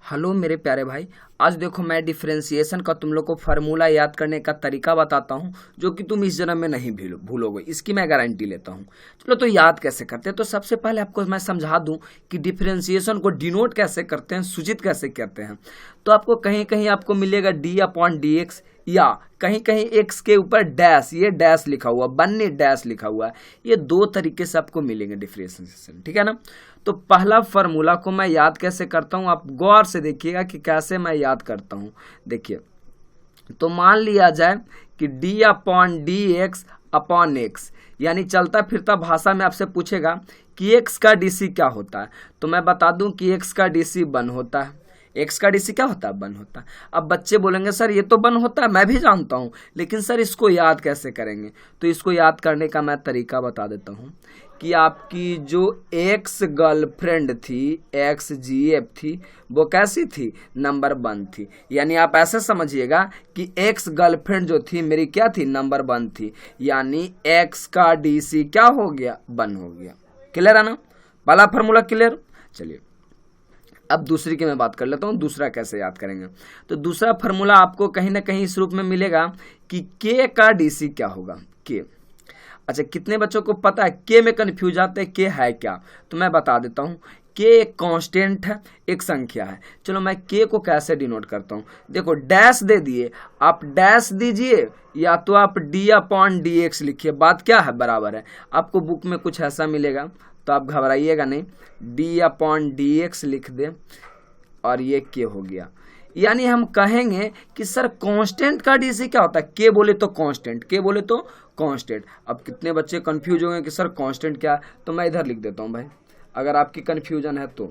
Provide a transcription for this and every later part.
Hello मेरे प्यारे भाई, आज देखो मैं डिफरेंशिएशन का तुम लोग को फार्मूला याद करने का तरीका बताता हूँ जो कि तुम इस जन्म में नहीं भूलोगे, इसकी मैं गारंटी लेता हूँ। चलो तो याद कैसे करते हैं, तो सबसे पहले आपको मैं समझा दूं कि डिफरेंशिएशन को डिनोट कैसे करते हैं, सूचित कैसे करते हैं। तो आपको कहीं कहीं आपको मिलेगा d/dx या कहीं कहीं x के ऊपर डैश, ये डैश लिखा हुआ, बन्नी डैश लिखा हुआ है। ये दो तरीके से आपको मिलेंगे डिफरेंशिएशन, ठीक है ना। तो पहला फार्मूला को मैं याद कैसे करता हूँ, आप गौर से देखिएगा कि कैसे मैं याद करता हूँ। देखिए, तो मान लिया जाए कि d/dx/x, यानी चलता फिरता भाषा में आपसे पूछेगा कि x का dc क्या होता है, तो मैं बता दूं कि x का dc 1 होता है। x का dc क्या होता है? 1 होता है। अब बच्चे बोलेंगे सर ये तो 1 होता है, मैं भी जानता हूँ, लेकिन सर इसको याद कैसे करेंगे। तो इसको याद करने का मैं तरीका बता देता हूँ कि आपकी जो एक्स गर्लफ्रेंड थी, XGF थी, वो कैसी थी? नंबर 1 थी। यानी आप ऐसे समझिएगा कि एक्स गर्लफ्रेंड जो थी मेरी क्या थी? नंबर 1 थी। यानी x का dc क्या हो गया? 1 हो गया। क्लियर है ना? पहला फार्मूला क्लियर। चलिए अब दूसरी की मैं बात कर लेता हूँ, दूसरा कैसे याद करेंगे। तो दूसरा फार्मूला आपको कहीं ना कहीं इस रूप में मिलेगा कि k का dc क्या होगा। k, अच्छा कितने बच्चों को पता है के में कंफ्यूज आते हैं के है क्या? तो मैं बता देता हूँ, के एक कांस्टेंट है, एक संख्या है। चलो मैं के को कैसे डिनोट करता हूँ। देखो डैश दे दिए, आप डैश दीजिए या तो आप d/dx लिखिए, बात क्या है? बराबर है। आपको बुक में कुछ ऐसा मिलेगा तो आप घबराइएगा नहीं, d/dx लिख दे और ये के हो गया। यानी हम कहेंगे कि सर कांस्टेंट का डीसी क्या होता है? के बोले तो कांस्टेंट, के बोले तो कांस्टेंट। अब कितने बच्चे कंफ्यूज होंगे कि सर कांस्टेंट क्या है, तो मैं इधर लिख देता हूं भाई, अगर आपकी कंफ्यूजन है तो।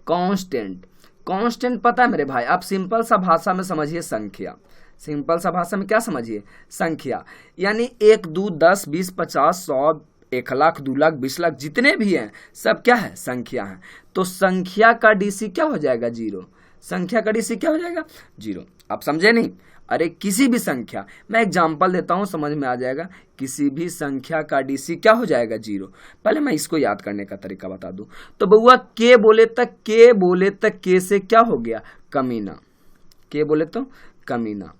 कांस्टेंट, कांस्टेंट पता है मेरे भाई, आप सिंपल सा भाषा में समझिए संख्या। सिंपल सा भाषा में क्या समझिए? संख्या। यानी 1 2 10 20 50 100 1 लाख 2 लाख 20 लाख जितने भी हैं सब क्या है? संख्या है। तो संख्या का डीसी क्या हो जाएगा? 0। संख्या का डीसी क्या हो जाएगा? 0। आप समझे नहीं? अरे किसी भी संख्या, मैं एग्जांपल देता हूं समझ में आ जाएगा। किसी भी संख्या का डीसी क्या हो जाएगा? 0। पहले मैं इसको याद करने का तरीका बता दूं। तो बउआ के बोले तक के से क्या हो गया? कमीना। के बोले तो कमीना।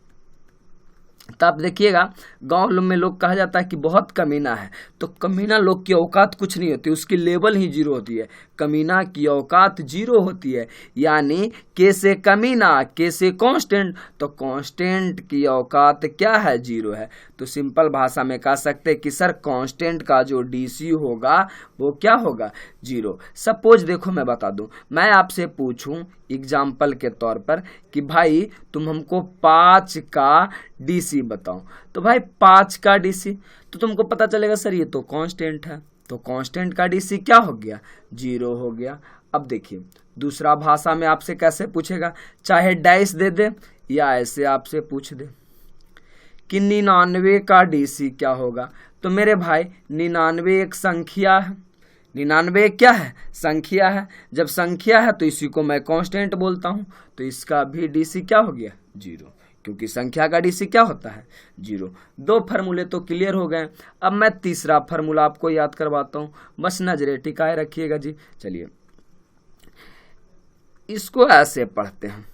तो आप देखिएगा गांव में लोग कहा जाता है कि बहुत कमीना है, तो कमीना लोग की औकात कुछ नहीं होती, उसकी लेवल ही 0 होती है। कमीना की औकात 0 होती है। यानी के से कमीना, के से कांस्टेंट, तो कांस्टेंट की औकात क्या है? 0 है। तो सिंपल भाषा में कह सकते हैं कि सर कांस्टेंट का जो डीसी होगा वो क्या होगा? 0। सपोज देखो मैं बता दूं, मैं आपसे पूछूं एग्जाम्पल के तौर पर कि भाई तुम हमको 5 का डीसी बताओ, तो भाई 5 का डीसी, तो तुमको पता चलेगा सर ये तो कांस्टेंट है, तो कांस्टेंट का डीसी क्या हो गया? 0 हो गया। अब देखिए दूसरा भाषा में आपसे कैसे पूछेगा, चाहे डैश दे दे या ऐसे आपसे पूछ दे कि 99 का डीसी क्या होगा। तो मेरे भाई 99 एक संख्या है, 99 क्या है? संख्या है। जब संख्या है तो इसी को मैं कांस्टेंट बोलता हूं, तो इसका भी डीसी क्या हो गया? 0, क्योंकि संख्या का डीसी क्या होता है? 0। 2 फार्मूले तो क्लियर हो गए। अब मैं तीसरा फार्मूला आपको याद करवाता हूं, बस नजरे टिकाए रखिएगा जी। चलिए इसको ऐसे पढ़ते हैं।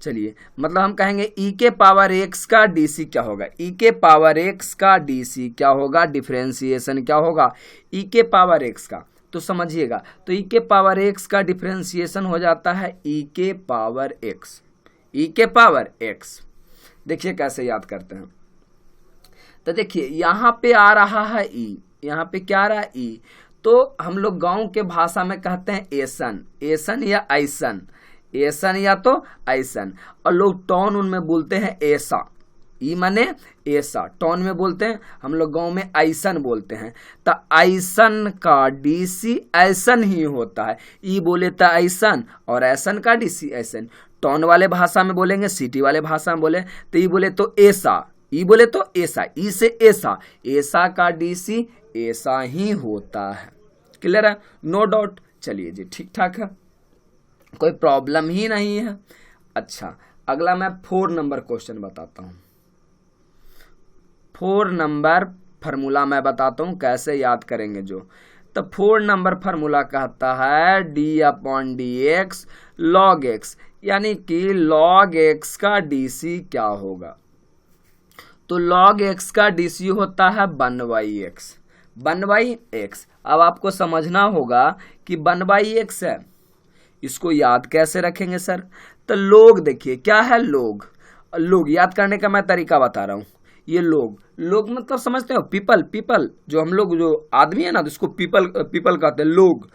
चलिए मतलब हम कहेंगे e के पावर x का डीसी क्या होगा? e के पावर x का डीसी क्या होगा? डिफरेंशिएशन क्या होगा? e के पावर x का, तो समझिएगा, तो e के पावर x का डिफरेंशिएशन हो जाता है e के पावर x। e के पावर x देखिए कैसे याद करते हैं। तो देखिए यहाँ पे आ रहा है e, यहाँ पे क्या आ रहा है? e, तो हम लोग गांव के भाषा में कहते हैं एसन, एसन या ऐसन, एसन या तो ऐसन, और लोग टॉन उनमें बोलते हैं ऐसा। ई माने ऐसा, टॉन में बोलते हैं, हम लोग गांव में ऐसन बोलते हैं। तो ऐसन का डीसी ऐसन ही होता है। ई बोले तो ऐसन और ऐसन का डीसी ऐसन। टॉन वाले भाषा में बोलेंगे, सिटी वाले भाषा में बोले तो ई बोले तो ऐसा, ई बोले तो ऐसा, ई से ऐसा, ऐसा का डीसी ऐसा ही होता है। क्लियर है? No doubt. चलिए जी ठीक ठाक है, कोई प्रॉब्लम ही नहीं है। अच्छा अगला मैं 4 नंबर क्वेश्चन बताता हूं। 4 नंबर फार्मूला मैं बताता हूं कैसे याद करेंगे जो। तो 4 नंबर फार्मूला कहता है d/dx log x, यानी कि log x का dc क्या होगा। तो log x का dc होता है 1/x, 1/x। अब आपको समझना होगा कि 1/x है, इसको याद कैसे रखेंगे सर। तो लोग देखिए क्या है, लोग याद करने का मैं तरीका बता रहा हूँ। ये लोग मतलब समझते हो, पीपल जो हम लोग, जो आदमी है ना, तो इसको पीपल कहते हैं। लोग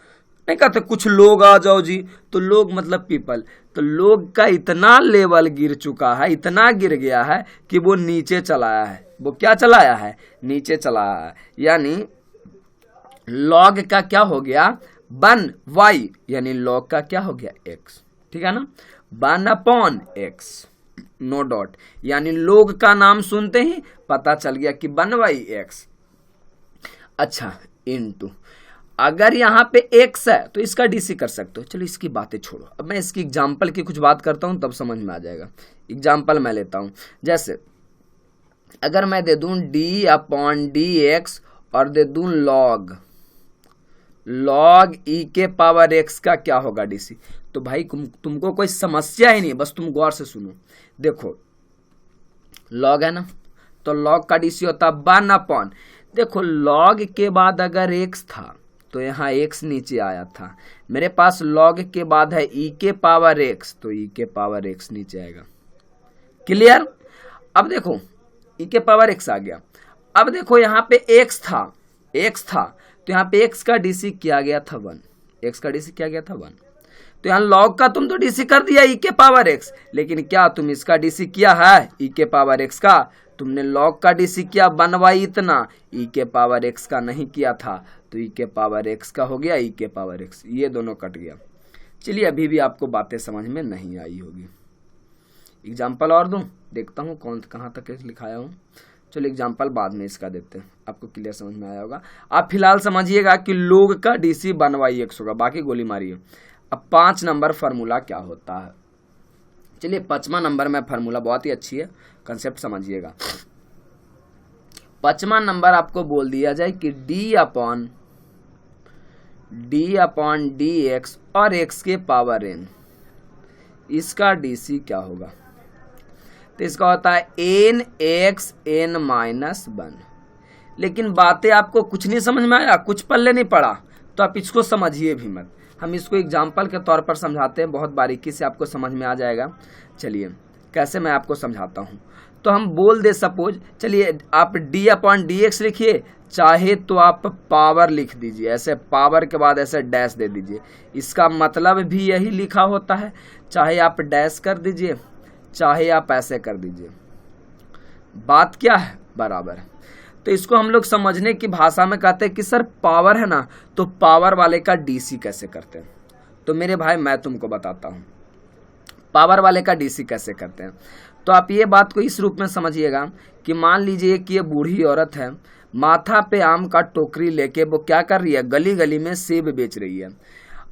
नहीं कहते कुछ लोग आ जाओ जी, तो लोग मतलब पीपल। तो लोग का इतना लेवल गिर चुका है, इतना गिर गया है कि वो नीचे चला आया है। वो क्या चला आया है? नीचे चला आया है। यानी लॉग का क्या हो गया? 1y, यानी लॉग का क्या हो गया? x। ठीक है ना, 1/x, नो डॉट। यानी लोग का नाम सुनते ही पता चल गया कि 1/x। अच्छा, इनटू, अगर यहाँ पे x है तो इसका डीसी कर सकते हो। चलो इसकी बातें छोड़ो, अब मैं इसकी एग्जाम्पल की कुछ बात करता हूँ, तब समझ में आ जाएगा। एग्जाम्पल मैं लेता हूँ, जैसे अगर मैं दे दूं d/dx और दे दूं log e के पावर x का क्या होगा डीसी। तो भाई तुमको कोई समस्या ही नहीं, बस तुम गौर से सुनो। देखो log है ना, तो log का डीसी होता 1/। देखो log के बाद अगर x था तो यहाँ x नीचे आया था। मेरे पास log के बाद है e के पावर x, तो e के पावर x नीचे आएगा। क्लियर? अब देखो e के पावर x आ गया। अब देखो यहाँ पे x था, तो यहाँ पे x का डीसी किया गया था 1, x का डीसी किया गया था 1। तो यहाँ log का तुम तो डीसी कर दिया e के पावर x, लेकिन क्या तुम इसका डीसी किया है e के पावर x का? तुमने log का डीसी किया 1/, इतना e के पावर x का नहीं किया था, तो e के पावर x का हो गया e के पावर x। ये दोनों कट गया। चलिए, अभी भी आपको बातें समझ में नहीं आई होगी। एग्जाम्पल और दूं, देखता हूँ कहाँ तक लिखाया हूँ। चलो एग्जाम्पल बाद में इसका देते हैं, आपको क्लियर समझ में आया होगा। आप फिलहाल समझिएगा कि लोग का डीसी 1/x होगा, बाकी गोली मारिए। अब 5 नंबर फार्मूला क्या होता है। चलिए 5वां नंबर में फार्मूला बहुत ही अच्छी है, कंसेप्ट समझिएगा। 5वां नंबर आपको बोल दिया जाए कि d/dx और x के पावर n, इसका डीसी क्या होगा। तो इसका होता है nx n-1। लेकिन बातें आपको कुछ नहीं समझ में आया, कुछ पल्ले नहीं पड़ा, तो आप इसको समझिए भी मत। हम इसको एग्जाम्पल के तौर पर समझाते हैं, बहुत बारीकी से आपको समझ में आ जाएगा। चलिए कैसे मैं आपको समझाता हूँ। तो हम बोल दे सपोज, चलिए आप d/dx लिखिए, चाहे तो आप पावर लिख दीजिए, ऐसे पावर के बाद ऐसे डैश दे दीजिए। इसका मतलब भी यही लिखा होता है, चाहे आप डैश कर दीजिए, चाहे आप ऐसे कर दीजिए, बात क्या है? बराबर है। तो इसको हम लोग समझने की भाषा में कहते हैं कि सर पावर है ना, तो पावर वाले का डीसी कैसे करते हैं। तो मेरे भाई मैं तुमको बताता हूँ पावर वाले का डीसी कैसे करते हैं। तो आप ये बात को इस रूप में समझिएगा कि मान लीजिए कि ये बूढ़ी औरत है, माथा पे आम का टोकरी लेके वो क्या कर रही है, गली गली में सेब बेच रही है।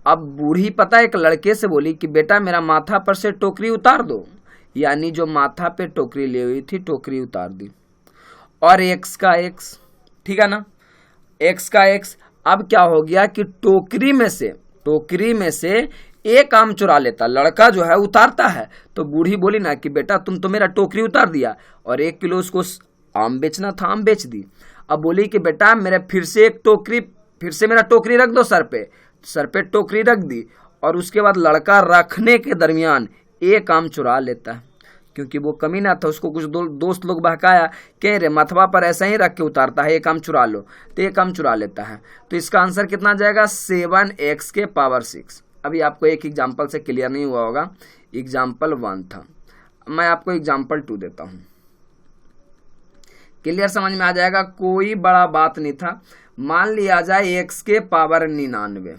अब बूढ़ी पता एक लड़के से बोली कि बेटा मेरा माथा पर से टोकरी उतार दो, यानी जो माथा पे टोकरी ले हुई थी टोकरी उतार दी। और x का x, ठीक है ना, x का x। अब क्या हो गया कि टोकरी में से एक आम चुरा लेता, लड़का जो है उतारता है। तो बूढ़ी बोली ना कि बेटा तुम तो मेरा टोकरी उतार दिया, और 1 किलो उसको आम बेचना था, आम बेच दी। अब बोली कि बेटा मेरा फिर से मेरा टोकरी रख दो सर पे टोकरी रख दी। और उसके बाद लड़का रखने के दरमियान एक आम चुरा लेता है, क्योंकि वो कमीना था। उसको कुछ दोस्त लोग बहकाया, कह रहे माथवा पर ऐसा ही रख के उतारता है, एक आम चुरा लो, तो एक आम चुरा लेता है। तो इसका आंसर कितना जाएगा? 7x के पावर 6। अभी आपको एक एग्जाम्पल से क्लियर नहीं हुआ होगा, एग्जाम्पल 1 था, मैं आपको एग्जाम्पल 2 देता हूँ, क्लियर समझ में आ जाएगा। कोई बड़ा बात नहीं था। मान लिया जाए x के पावर 99,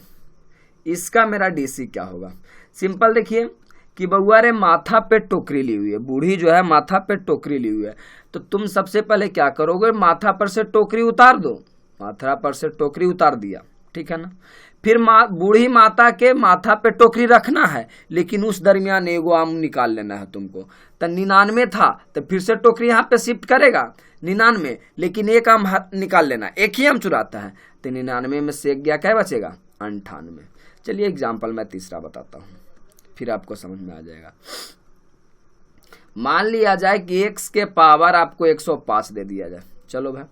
इसका मेरा डीसी क्या होगा। सिंपल देखिए कि बउआ रे माथा पे टोकरी ली हुई है, बूढ़ी जो है माथा पे टोकरी ली हुई है। तो तुम सबसे पहले क्या करोगे, माथा पर से टोकरी उतार दो। माथा पर से टोकरी उतार दिया, ठीक है ना। फिर बूढ़ी माता के माथा पे टोकरी रखना है, लेकिन उस दरमियान एगो आम निकाल लेना है तुमको। तो 99 था, तो फिर से टोकरी यहाँ पे शिफ्ट करेगा 99, लेकिन एक आम निकाल लेना, एक ही आम चुराता है। तो 99 में सेक गया, क्या बचेगा 98। चलिए एग्जाम्पल मैं तीसरा बताता हूँ, फिर आपको समझ में आ जाएगा। मान लिया जाए कि x के पावर आपको 105 दे दिया जाए। चलो भाई,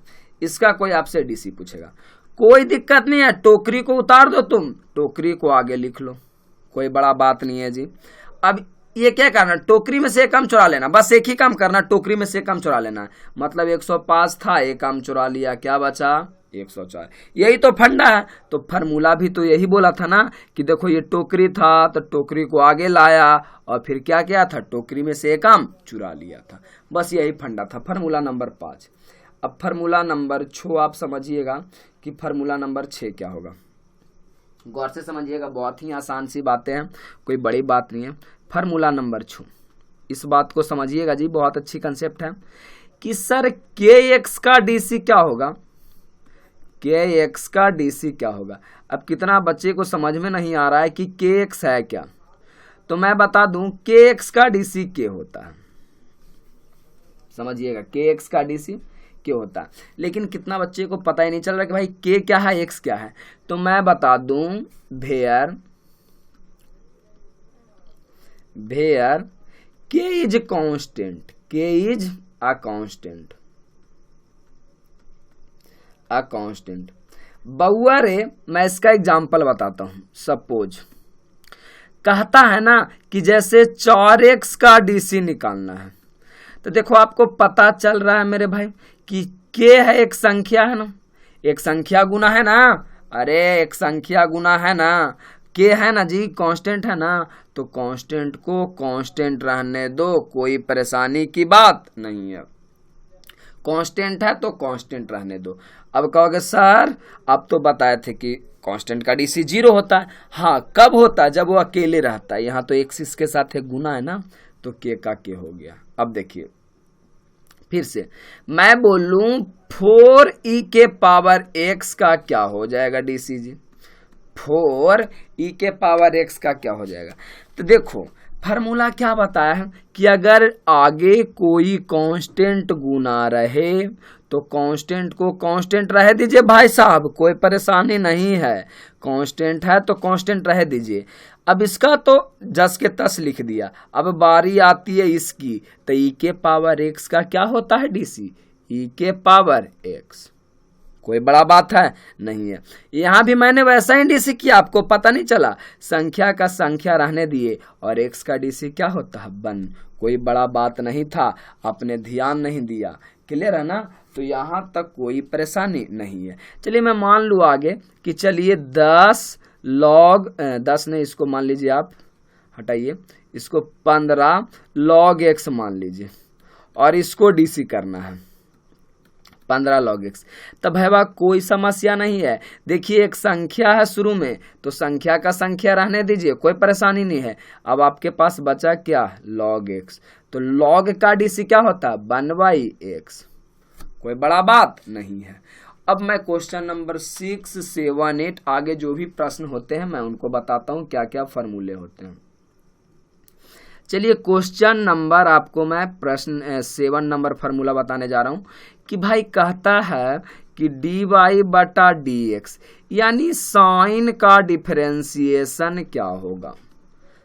इसका कोई आपसे डीसी पूछेगा, कोई दिक्कत नहीं है, टोकरी को उतार दो, तुम टोकरी को आगे लिख लो, कोई बड़ा बात नहीं है जी। अब ये क्या करना, टोकरी में से एक काम चुरा लेना, बस एक ही काम करना, टोकरी में से एक काम चुरा लेना। मतलब 105 था, एक काम चुरा लिया, क्या बचा 104। यही तो फंडा है। तो फार्मूला भी तो यही बोला था ना कि देखो ये टोकरी था तो टोकरी को आगे लाया और फिर क्या किया था, टोकरी में से एक काम चुरा लिया था। बस यही फंडा था, फार्मूला नंबर 5। अब फार्मूला नंबर 6 आप समझिएगा कि फार्मूला नंबर 6 क्या होगा। गौर से समझिएगा, बहुत ही आसान सी बातें हैं, कोई बड़ी बात नहीं है। फार्मूला नंबर 6, इस बात को समझिएगा जी, बहुत अच्छी कंसेप्ट है कि सर के एक्स का डीसी क्या होगा, के एक्स का डीसी क्या होगा। अब कितना बच्चे को समझ में नहीं आ रहा है कि के एक्स है क्या, तो मैं बता दूं के एक्स का डीसी के होता है। समझिएगा, के एक्स का डीसी के होता है, लेकिन कितना बच्चे को पता ही नहीं चल रहा कि भाई के क्या है एक्स क्या है। तो मैं बता दूं वेयर के इज कांस्टेंट, के इज अ कांस्टेंट। बउआ रे, मैं इसका एग्जांपल बताता हूं। सपोज कहता है ना कि जैसे 4x का डीसी निकालना है, तो देखो आपको पता चल रहा है मेरे भाई कि के है एक संख्या है ना, एक संख्या गुना है ना, अरे एक संख्या गुना है ना, के है ना जी, कांस्टेंट है ना, तो कांस्टेंट को कांस्टेंट रहने दो, कोई परेशानी की बात नहीं है। कांस्टेंट है तो कांस्टेंट रहने दो। अब कहोगे सर अब तो बताए थे कि कांस्टेंट का डीसी 0 होता है। हाँ, कब होता है, जब वो अकेले रहता है। यहाँ तो एक्स इसके साथ एक गुना है ना, तो के का के हो गया। अब देखिए फिर से मैं बोलूं 4e के पावर x का क्या हो जाएगा डीसी जी, 4e के पावर x का क्या हो जाएगा। तो देखो फार्मूला क्या बताया है कि अगर आगे कोई कांस्टेंट गुना रहे तो कांस्टेंट को कांस्टेंट रह दीजिए भाई साहब, कोई परेशानी नहीं है, कांस्टेंट है तो कांस्टेंट रह दीजिए। अब इसका तो जस के तस लिख दिया। अब बारी आती है इसकी, तो ई के पावर एक्स का क्या होता है डीसी, ई के पावर एक्स। कोई बड़ा बात है नहीं है। यहाँ भी मैंने वैसा ही डीसी किया, आपको पता नहीं चला, संख्या का संख्या रहने दिए और एक्स का डीसी क्या होता है 1। कोई बड़ा बात नहीं था, आपने ध्यान नहीं दिया। क्लियर है ना, तो यहाँ तक कोई परेशानी नहीं है। चलिए मैं मान लूँ आगे कि चलिए 10 लॉग 10 नहीं, इसको मान लीजिए आप, हटाइए इसको, 15 लॉग एक्स मान लीजिए और इसको डीसी करना है 15 लॉग एक्स। तब है कोई समस्या नहीं है। देखिए एक संख्या है शुरू में, तो संख्या का संख्या रहने दीजिए, कोई परेशानी नहीं है। अब आपके पास बचा क्या, लॉग एक्स। तो लॉग का डीसी क्या होता है 1/x, कोई बड़ा बात नहीं है। अब मैं क्वेश्चन नंबर 6, 7, 8 आगे जो भी प्रश्न होते हैं मैं उनको बताता हूं क्या क्या फॉर्मूले होते हैं। चलिए क्वेश्चन नंबर आपको मैं प्रश्न 7 नंबर फार्मूला बताने जा रहा हूं कि भाई कहता है कि dy/dx यानी साइन का डिफरेंशिएशन क्या होगा।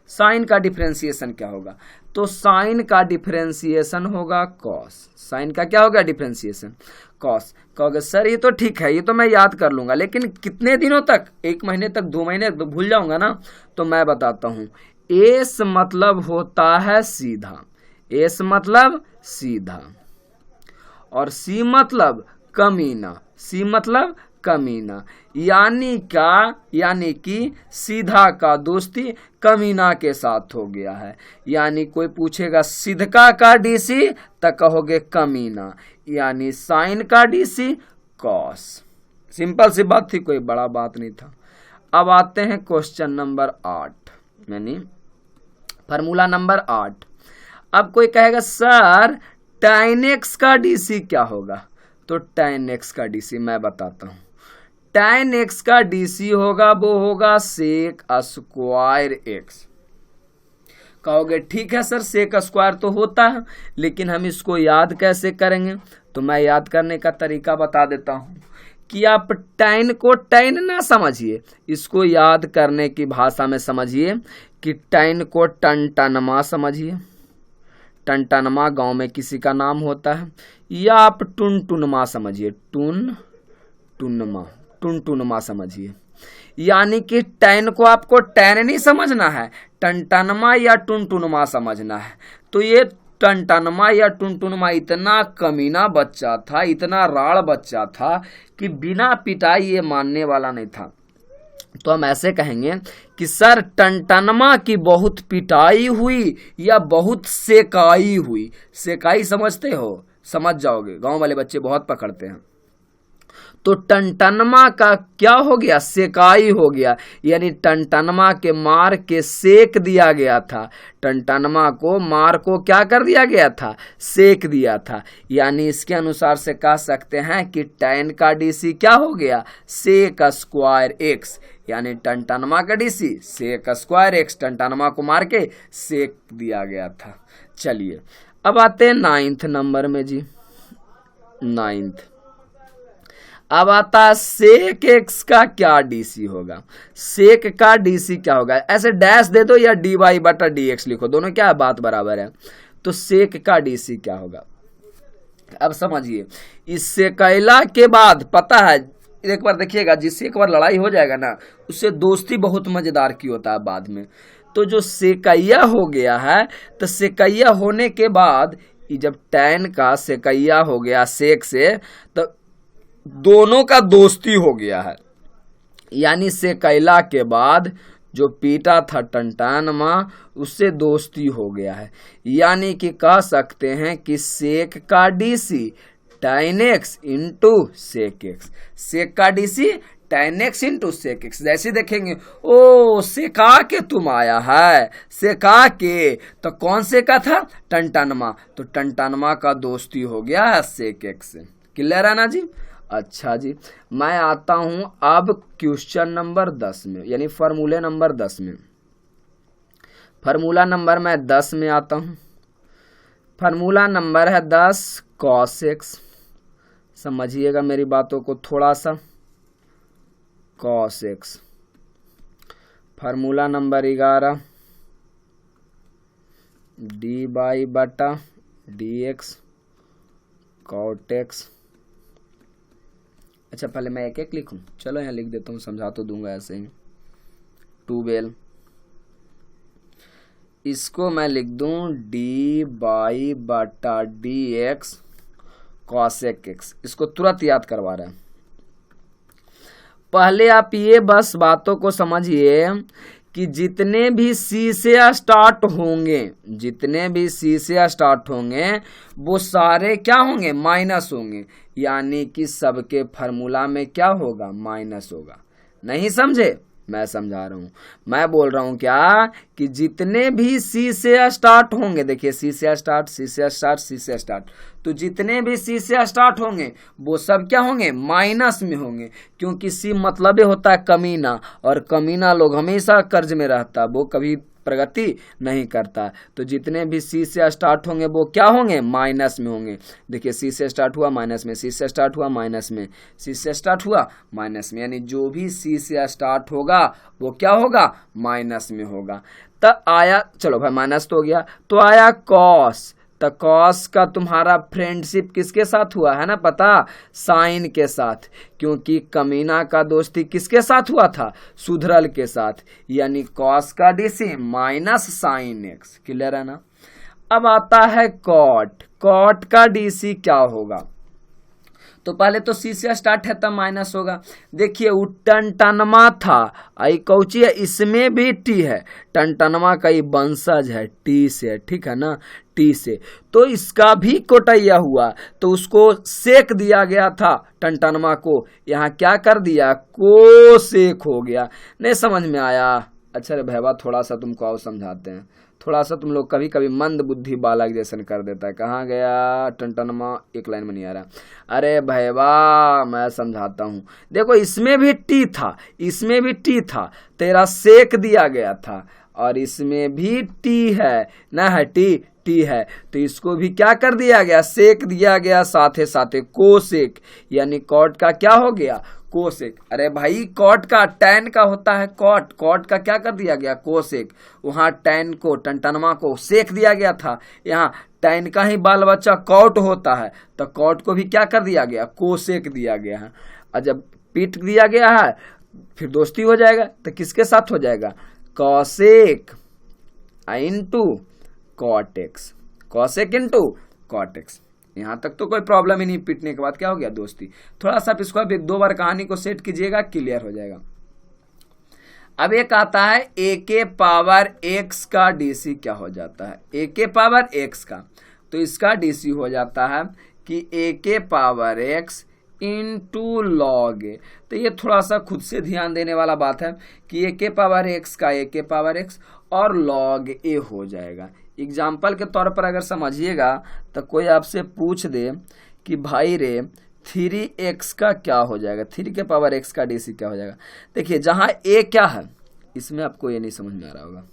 साइन का डिफरेंशिएशन क्या होगा, तो साइन का डिफरेंशिएशन होगा कॉस। साइन का क्या होगा डिफरेंशिएशन, कॉस। कहोगे सर ये तो ठीक है, ये तो मैं याद कर लूंगा, लेकिन कितने दिनों तक, 1 महीने तक, 2 महीने तक, तो भूल जाऊंगा ना। तो मैं बताता हूं, एस मतलब होता है सीधा, एस मतलब सीधा, और सी मतलब कमीना, सी मतलब कमीना। यानी कि सीधा का दोस्ती कमीना के साथ हो गया है। यानी कोई पूछेगा सीधका का डीसी तो कहोगे कमीना, यानी साइन का डीसी कॉस। सिंपल सी बात थी, कोई बड़ा बात नहीं था। अब आते हैं क्वेश्चन नंबर 8 यानी फार्मूला नंबर 8। अब कोई कहेगा सर tan x का डीसी क्या होगा, तो tan x का डीसी मैं बताता हूं। tan x का डीसी होगा, वो होगा सेक स्क्वायर x। कहोगे ठीक है सर सेक स्क्वायर तो होता है, लेकिन हम इसको याद कैसे करेंगे, तो मैं याद करने का तरीका बता देता हूं कि आप टैन को टैन ना समझिए, इसको याद करने की भाषा में समझिए कि टैन को टनटनमा समझिए। टनटनमा गांव में किसी का नाम होता है। या आप टुनटुनमा समझिए, टुनटुनमा समझिए। यानी कि टैन को आपको टैन नहीं समझना है, टनटनमा या टुनटुनमा समझना है। तो ये टनटनमा या टुनटुनमा इतना कमीना बच्चा था, इतना राड़ बच्चा था कि बिना पिटाई ये मानने वाला नहीं था। तो हम ऐसे कहेंगे कि सर टनटनमा की बहुत पिटाई हुई या बहुत सेकाई हुई। सेकाई समझते हो? समझ जाओगे, गांव वाले बच्चे बहुत पकड़ते हैं। तो टनटनमा का क्या हो गया? सेकाई हो गया। यानी टनटनमा के मार के सेक दिया गया था। टनटनमा को मार को क्या कर दिया गया था? सेक दिया था। यानी इसके अनुसार से कह सकते हैं कि टैन का डीसी क्या हो गया? Sec square x. यानी टनटनमा का डीसी सेक स्क्वायर एक्स, टनटनमा को मार के सेक दिया गया था। चलिए अब आते हैं 9th नंबर में जी। 9th अब आता है सेक एक्स का क्या डीसी होगा? सेक का डीसी क्या होगा? ऐसे डैश दे दो या dy बटा dx लिखो, दोनों क्या है? बात बराबर है। तो सेक का डीसी क्या होगा? अब समझिए, इस सेकैला के बाद पता है, एक बार देखिएगा, जिससे एक बार लड़ाई हो जाएगा ना, उससे दोस्ती बहुत मजेदार की होता है बाद में। तो जो सेकैया हो गया है, तो सेकैया होने के बाद जब टैन का सेकैया हो गया सेक से, तो दोनों का दोस्ती हो गया है। यानी सेकैला के बाद जो पीटा था टनटनमा, उससे दोस्ती हो गया है। यानी कि कह सकते हैं कि सेक का डीसी tan x into sec x. Sec का डीसी tan x into sec x. जैसे देखेंगे, ओ सेका के तुम आया है, सेका के, तो कौन से का था? टनटनमा। तो टनटनमा का दोस्ती हो गया है सेक एक्स से। क्लियर है ना जी? अच्छा जी, मैं आता हूं अब क्वेश्चन नंबर 10 में, यानी फॉर्मूले नंबर 10 में। फार्मूला नंबर मैं 10 में आता हूं। फार्मूला नंबर है 10 cos x। समझिएगा मेरी बातों को थोड़ा सा। cos x। Formula number 11 dy बटा dx cot x। अच्छा, पहले मैं एक एक लिखूं? चलो यहाँ लिख देता हूँ, समझा तो दूंगा ऐसे ही। 12 इसको मैं लिख दूं dy बटा dx cosec x। इसको तुरंत याद करवा रहा है। पहले आप ये बस बातों को समझिए कि जितने भी सी से स्टार्ट होंगे, जितने भी सी से स्टार्ट होंगे, वो सारे क्या होंगे? माइनस होंगे। यानी कि सबके फार्मूला में क्या होगा? माइनस होगा। नहीं समझे? मैं समझा रहा हूं। मैं बोल रहा हूं क्या कि जितने भी सी से स्टार्ट होंगे, देखिए सी से स्टार्ट, सी से स्टार्ट, सी से स्टार्ट, तो जितने भी सी से स्टार्ट होंगे वो सब क्या होंगे? माइनस में होंगे। क्योंकि सी मतलब होता है कमीना, और कमीना लोग हमेशा कर्ज में रहता है, वो कभी प्रगति नहीं करता। तो जितने भी सी से स्टार्ट होंगे वो क्या होंगे? माइनस में होंगे। देखिए सी से स्टार्ट हुआ माइनस में, सी से स्टार्ट हुआ माइनस में, सी से स्टार्ट हुआ माइनस में। यानी जो भी सी से स्टार्ट होगा वो क्या होगा? माइनस में होगा। तो आया, चलो भाई माइनस तो हो गया, तो आया कॉस। तो कॉस का तुम्हारा फ्रेंडशिप किसके साथ हुआ है ना पता? साइन के साथ। क्योंकि कमीना का दोस्ती किसके साथ हुआ था? सुधरल के साथ। यानी कॉस का DC minus sine x. Clear है ना? अब आता है कॉट। कॉट का डीसी क्या होगा? तो पहले तो सी से स्टार्ट है तब माइनस होगा। देखिए वो टनटनमा था, आई कौची है, इसमें भी टी है। टनटनमा का ये वंशज है, टी से, ठीक है ना? टी से, तो इसका भी कोटैया हुआ, तो उसको सेक दिया गया था टनटनमा को। यहाँ क्या कर दिया? को सेक हो गया। नहीं समझ में आया? अच्छा रे भैया, थोड़ा सा तुमको और समझाते हैं। थोड़ा सा तुम लोग कभी कभी मंद बुद्धि बालक जैसन कर देता है। कहाँ गया टनटनमा? एक लाइन में नहीं आ रहा। अरे भैया मैं समझाता हूँ। देखो इसमें भी टी था, इसमें भी टी था, तेरा सेक दिया गया था, और इसमें भी टी है ना, है टी है, तो इसको भी क्या कर दिया गया, सेक दिया गया, साथे साथे कोसेक, यानी कॉट का क्या हो गया, कोसेक। अरे भाई कॉट का टैन का होता है कॉट, कॉट का क्या कर दिया गया, कोसेक। वहां टैन को, टनटनमा को सेक दिया गया था, यहाँ टैन का ही बाल बच्चा कॉट होता है, तो कॉट को भी क्या कर दिया गया, कोसेक दिया गया है। और जब पीट दिया गया है फिर दोस्ती हो जाएगा, तो किसके साथ हो जाएगा, cosec into cortex, cosec into cortex. यहां तक तो कोई प्रॉब्लम ही नहीं, पीटने के बाद क्या हो गया, दोस्ती। थोड़ा सा आप इसको अब 1-2 बार कहानी को सेट कीजिएगा, क्लियर हो जाएगा। अब एक आता है ए के पावर एक्स का डीसी क्या हो जाता है, ए के पावर एक्स का, तो इसका डीसी हो जाता है कि ए के पावर एक्स इंटू लॉग ए। तो ये थोड़ा सा खुद से ध्यान देने वाला बात है कि ए के पावर एक्स का ए के पावर एक्स और लॉग ए हो जाएगा। एग्जाम्पल के तौर पर अगर समझिएगा तो कोई आपसे पूछ दे कि भाई रे 3x का क्या हो जाएगा, 3 के पावर x का डीसी क्या हो जाएगा। देखिए जहां a क्या है इसमें आपको ये नहीं समझ में आ रहा होगा।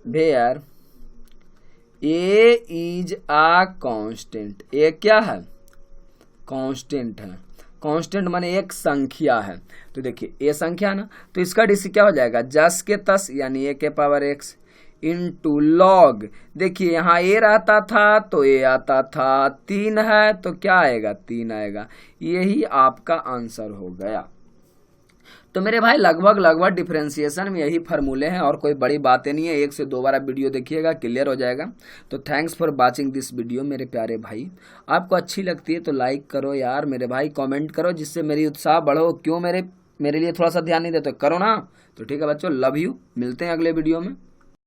Where a is a constant, a क्या है, कांस्टेंट है, कांस्टेंट माने एक संख्या है। तो देखिए a संख्या ना, तो इसका डीसी क्या हो जाएगा, जस के तस, यानी a के पावर x इंटू लॉग। देखिए यहाँ a रहता था तो a आता था, 3 है तो क्या आएगा, 3 आएगा। यही आपका आंसर हो गया। तो मेरे भाई लगभग डिफरेंशिएशन में यही फार्मूले हैं और कोई बड़ी बातें नहीं है। 1 से 2 बार आप वीडियो देखिएगा, क्लियर हो जाएगा। तो thanks for watching this video मेरे प्यारे भाई। आपको अच्छी लगती है तो लाइक करो यार मेरे भाई, कमेंट करो जिससे मेरी उत्साह बढ़ो। क्यों मेरे लिए थोड़ा सा ध्यान नहीं देते, करो ना। तो ठीक है बच्चों, लव यू, मिलते हैं अगले वीडियो में।